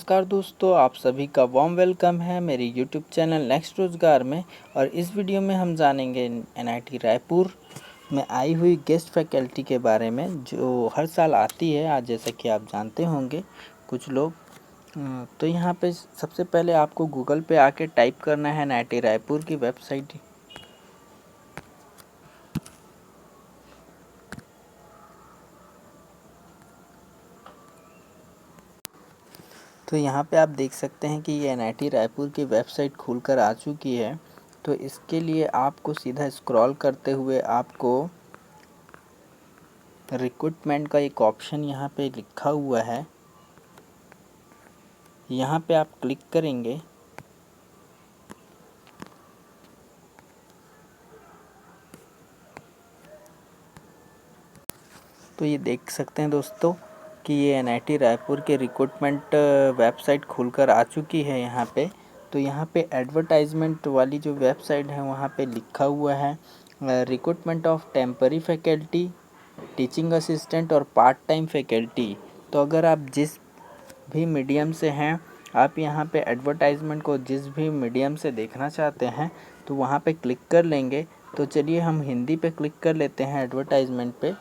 नमस्कार दोस्तों, आप सभी का वार्म वेलकम है मेरे यूट्यूब चैनल नेक्स्ट रोज़गार में। और इस वीडियो में हम जानेंगे एनआईटी रायपुर में आई हुई गेस्ट फैकल्टी के बारे में, जो हर साल आती है। आज जैसा कि आप जानते होंगे कुछ लोग, तो यहाँ पे सबसे पहले आपको गूगल पे आके टाइप करना है एनआईटी रायपुर की वेबसाइट। तो यहाँ पे आप देख सकते हैं कि ये एनआईटी रायपुर की वेबसाइट खुलकर आ चुकी है। तो इसके लिए आपको सीधा स्क्रॉल करते हुए आपको रिक्रूटमेंट का एक ऑप्शन यहाँ पे लिखा हुआ है, यहाँ पे आप क्लिक करेंगे। तो ये देख सकते हैं दोस्तों कि ये एनआईटी रायपुर के रिक्रूटमेंट वेबसाइट खुलकर आ चुकी है यहाँ पे। तो यहाँ पे एडवर्टाइजमेंट वाली जो वेबसाइट है वहाँ पे लिखा हुआ है recruitment of temporary faculty, teaching assistant और पार्ट टाइम फैकल्टी। तो अगर आप जिस भी मीडियम से हैं, आप यहाँ पे एडवर्टाइजमेंट को जिस भी मीडियम से देखना चाहते हैं तो वहाँ पे क्लिक कर लेंगे। तो चलिए हम हिंदी पे क्लिक कर लेते हैं एडवर्टाइजमेंट पे।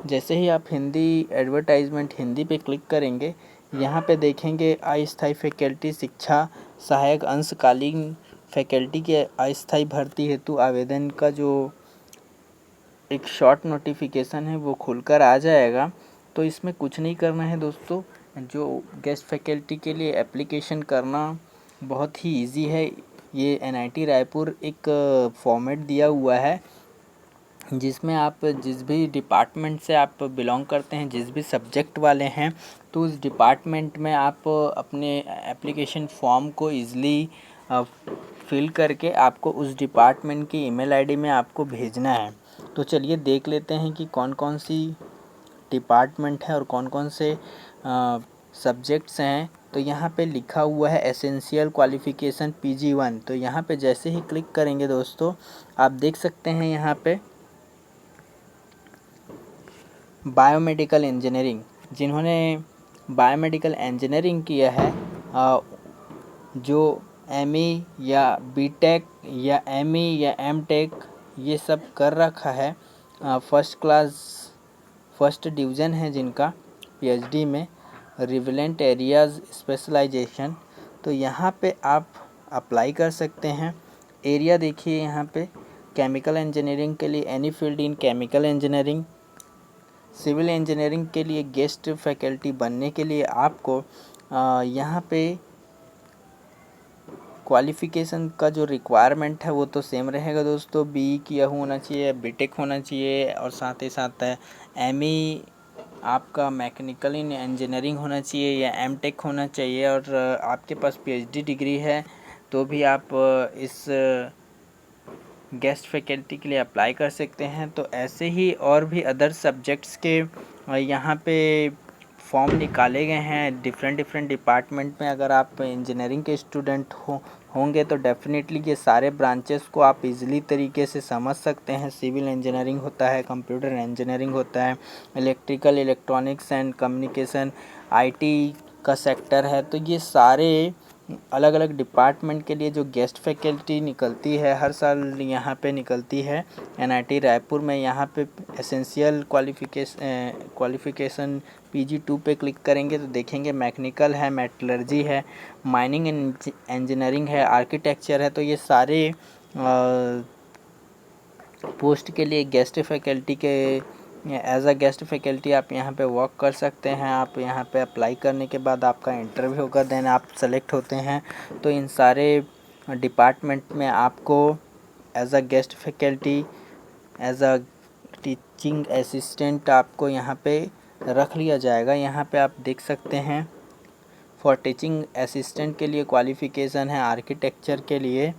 जैसे ही आप एडवर्टाइजमेंट हिंदी पे क्लिक करेंगे, यहाँ पे देखेंगे अस्थायी फैकल्टी शिक्षा सहायक अंशकालीन फैकल्टी के अस्थायी भर्ती हेतु आवेदन का जो एक शॉर्ट नोटिफिकेशन है वो खुलकर आ जाएगा। तो इसमें कुछ नहीं करना है दोस्तों, जो गेस्ट फैकल्टी के लिए एप्लीकेशन करना बहुत ही इजी है। ये एनआईटी रायपुर एक फॉर्मेट दिया हुआ है जिसमें आप जिस भी डिपार्टमेंट से आप बिलोंग करते हैं, जिस भी सब्जेक्ट वाले हैं, तो उस डिपार्टमेंट में आप अपने एप्लीकेशन फॉर्म को ईज़िली फिल करके आपको उस डिपार्टमेंट की ईमेल आईडी में आपको भेजना है। तो चलिए देख लेते हैं कि कौन कौन सी डिपार्टमेंट है और कौन कौन से सब्जेक्ट्स हैं। तो यहाँ पे लिखा हुआ है एसेंशियल क्वालिफ़िकेशन PG1। तो यहाँ पे जैसे ही क्लिक करेंगे दोस्तों, आप देख सकते हैं यहाँ पे बायोमेडिकल इंजीनियरिंग, जिन्होंने बायोमेडिकल इंजीनियरिंग किया है, जो ME या BTech या ME या MTech ये सब कर रखा है, फर्स्ट डिवीज़न है जिनका PhD में रिलेवेंट एरियाज़ स्पेशलाइजेशन। तो यहाँ पे आप अप्लाई कर सकते हैं। एरिया देखिए यहाँ पे, केमिकल इंजीनियरिंग के लिए any field in chemical engineering, civil engineering के लिए गेस्ट फैकल्टी बनने के लिए आपको यहाँ पे क्वालिफ़िकेशन का जो रिक्वायरमेंट है वो तो सेम रहेगा दोस्तों। BE किया होना चाहिए, BTech होना चाहिए, और साथ ही साथ ME आपका मैकेनिकल इन इंजीनियरिंग होना चाहिए या MTech होना चाहिए, और आपके पास PhD डिग्री है तो भी आप इस गेस्ट फैकल्टी के लिए अप्लाई कर सकते हैं। तो ऐसे ही और भी अदर सब्जेक्ट्स के यहाँ पे फॉर्म निकाले गए हैं डिफरेंट डिपार्टमेंट में। अगर आप इंजीनियरिंग के स्टूडेंट होंगे तो डेफिनेटली ये सारे ब्रांचेस को आप इजीली तरीके से समझ सकते हैं। सिविल इंजीनियरिंग होता है, कंप्यूटर इंजीनियरिंग होता है, electrical electronics and communication IT का सेक्टर है। तो ये सारे अलग अलग डिपार्टमेंट के लिए जो गेस्ट फैकल्टी निकलती है हर साल यहाँ पे निकलती है एनआईटी रायपुर में। यहाँ पे एसेंशियल क्वालिफ़िकेशन PG2 पे क्लिक करेंगे तो देखेंगे मैकेनिकल है, मेटलर्जी है, माइनिंग इंजीनियरिंग है, आर्किटेक्चर है। तो ये सारे पोस्ट के लिए गेस्ट फैकल्टी के एज अ गेस्ट फैकल्टी आप यहाँ पे वर्क कर सकते हैं। आप यहाँ पे अप्लाई करने के बाद आपका इंटरव्यू होगा, देन आप सेलेक्ट होते हैं। तो इन सारे डिपार्टमेंट में आपको as a guest faculty, as a teaching assistant आपको यहाँ पे रख लिया जाएगा। यहाँ पे आप देख सकते हैं फॉर टीचिंग असिस्टेंट के लिए क्वालिफ़िकेशन है आर्किटेक्चर के लिए,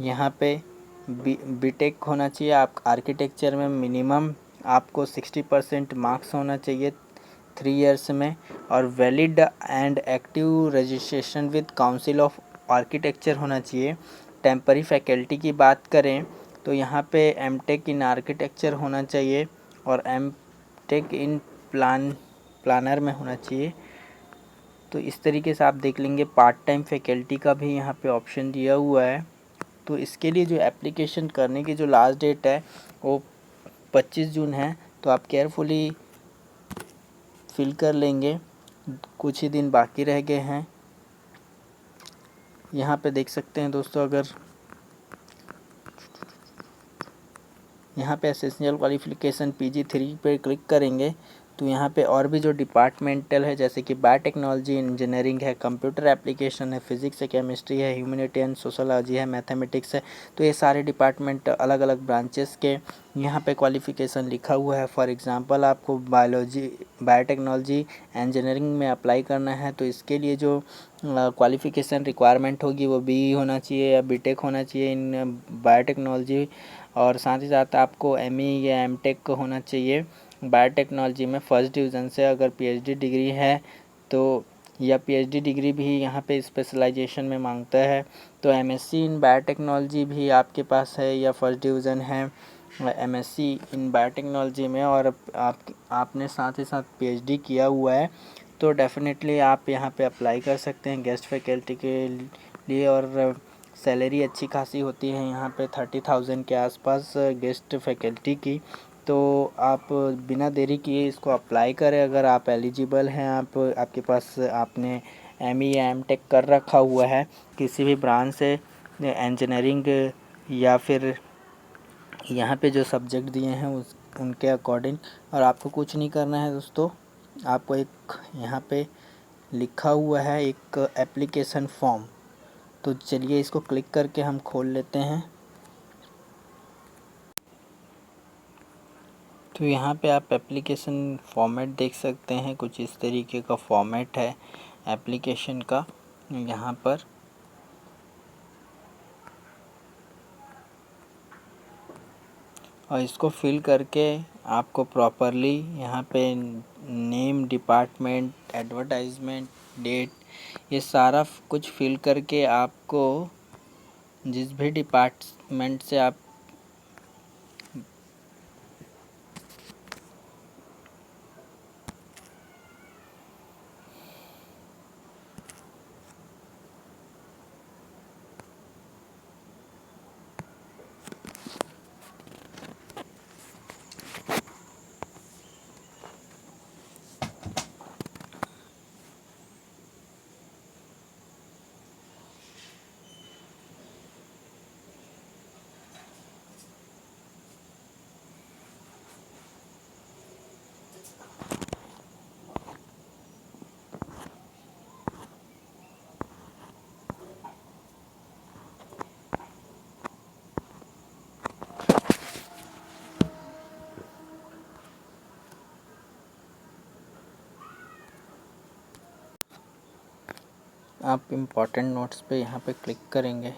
यहाँ पे BTech होना चाहिए। आप आर्किटेक्चर में मिनिमम आपको 60% मार्क्स होना चाहिए 3 इयर्स में, और valid and active registration with council of architecture होना चाहिए। टेम्पररी फैकल्टी की बात करें तो यहाँ पे MTech इन आर्किटेक्चर होना चाहिए और MTech इन प्लानर में होना चाहिए। तो इस तरीके से आप देख लेंगे। पार्ट टाइम फैकल्टी का भी यहाँ पे ऑप्शन दिया हुआ है। तो इसके लिए जो एप्लीकेशन करने की जो लास्ट डेट है वो 25 जून है। तो आप केयरफुली फिल कर लेंगे, कुछ ही दिन बाकी रह गए हैं। यहाँ पे देख सकते हैं दोस्तों, अगर यहाँ पे एसेंशियल क्वालिफिकेशन PG3 पे क्लिक करेंगे तो यहाँ पे और भी जो डिपार्टमेंटल है, जैसे कि बायोटेक्नोलॉजी, इंजीनियरिंग है, कंप्यूटर एप्लीकेशन है, फिजिक्स है, केमिस्ट्री है, ह्यूमैनिटी एंड सोशोलॉजी है, मैथमेटिक्स है। तो ये सारे डिपार्टमेंट अलग अलग ब्रांचेस के यहाँ पे क्वालिफिकेशन लिखा हुआ है। फॉर एग्जांपल आपको बायोटेक्नोलॉजी इंजीनियरिंग में अप्लाई करना है तो इसके लिए जो क्वालिफिकेशन रिक्वायरमेंट होगी वो BE होना चाहिए या BTech होना चाहिए इन बायोटेक्नोलॉजी, और साथ ही साथ आपको ME या MTech होना चाहिए बायोटेक्नोलॉजी में फर्स्ट डिवीज़न से। अगर PhD डिग्री है तो, या PhD डिग्री भी यहाँ पे स्पेशलाइजेशन में मांगता है, तो MSc इन बायोटेक्नोलॉजी भी आपके पास है या फर्स्ट डिवीज़न है MSc इन बायोटेक्नोलॉजी में, और आपने साथ ही साथ PhD किया हुआ है, तो डेफिनेटली आप यहाँ पे अप्लाई कर सकते हैं गेस्ट फैकल्टी के लिए। और सैलरी अच्छी खासी होती है यहाँ पे 30,000 के आसपास गेस्ट फैकल्टी की। तो आप बिना देरी किए इसको अप्लाई करें। अगर आप एलिजिबल हैं, आपके पास आपने ME या MTech कर रखा हुआ है किसी भी ब्रांच से, इंजीनियरिंग, या फिर यहाँ पे जो सब्जेक्ट दिए हैं उनके अकॉर्डिंग, और आपको कुछ नहीं करना है दोस्तों। आपको एक यहाँ पे लिखा हुआ है एक एप्लीकेशन फॉर्म, तो चलिए इसको क्लिक करके हम खोल लेते हैं। तो यहाँ पे आप एप्लीकेशन फॉर्मेट देख सकते हैं, कुछ इस तरीके का फॉर्मेट है एप्लीकेशन का यहाँ पर। और इसको फिल करके आपको प्रॉपरली यहाँ पे नेम, डिपार्टमेंट, एडवर्टाइजमेंट, डेट, ये सारा कुछ फिल करके आपको जिस भी डिपार्टमेंट से आप इम्पॉर्टेंट नोट्स पे यहाँ पे क्लिक करेंगे।